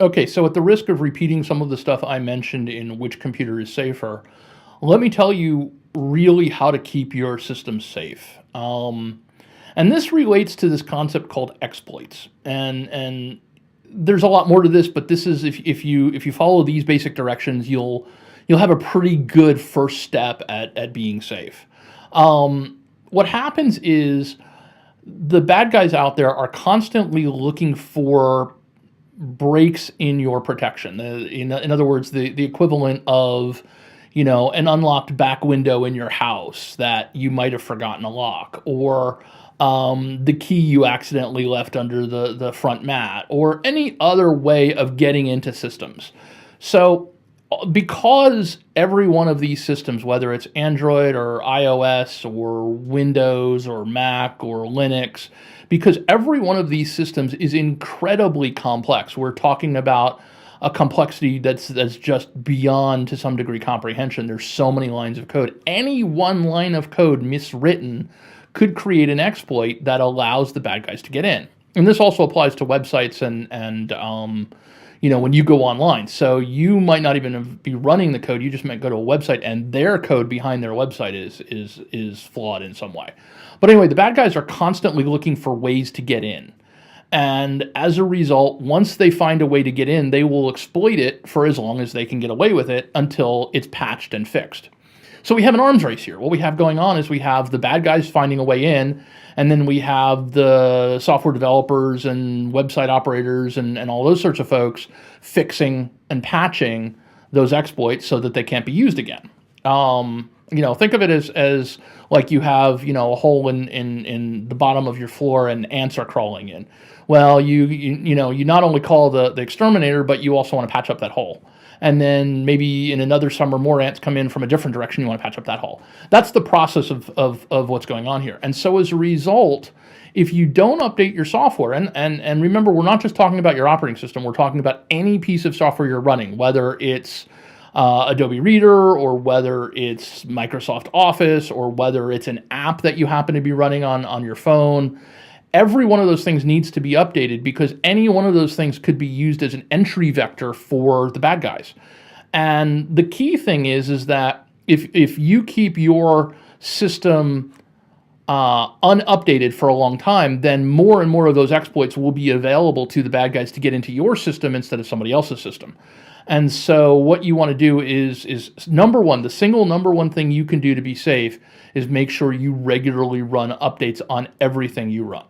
Okay, so at the risk of repeating some of the stuff I mentioned in which computer is safer, let me tell you really how to keep your system safe. And this relates to this concept called exploits. And there's a lot more to this, but this is if you follow these basic directions, you'll have a pretty good first step at being safe. What happens is the bad guys out there are constantly looking for breaks in your protection. In other words, the equivalent of, an unlocked back window in your house that you might have forgotten to lock, or the key you accidentally left under the front mat, or any other way of getting into systems. So, because every one of these systems, whether it's Android or iOS or Windows or Mac or Linux, because every one of these systems is incredibly complex. We're talking about a complexity that's just beyond, to some degree, comprehension. There's so many lines of code. Any one line of code miswritten could create an exploit that allows the bad guys to get in. And this also applies to websites and when you go online. So you might not even be running the code. You just might go to a website and their code behind their website is flawed in some way. But anyway, the bad guys are constantly looking for ways to get in. And as a result, once they find a way to get in, they will exploit it for as long as they can get away with it until it's patched and fixed. So we have an arms race here. What we have going on is we have the bad guys finding a way in, and then we have the software developers and website operators and all those sorts of folks fixing and patching those exploits so that they can't be used again. Think of it as like you have, a hole in the bottom of your floor and ants are crawling in. Well, you not only call the exterminator, but you also want to patch up that hole. And then maybe in another summer, more ants come in from a different direction. You want to patch up that hole. That's the process of what's going on here. And so as a result, if you don't update your software, and remember, we're not just talking about your operating system. We're talking about any piece of software you're running, whether it's Adobe Reader, or whether it's Microsoft Office, or whether it's an app that you happen to be running on your phone. Every one of those things needs to be updated because any one of those things could be used as an entry vector for the bad guys. And the key thing is that if you keep your system unupdated for a long time, then more and more of those exploits will be available to the bad guys to get into your system instead of somebody else's system. And so what you want to do is number one, the single number one thing you can do to be safe is make sure you regularly run updates on everything you run.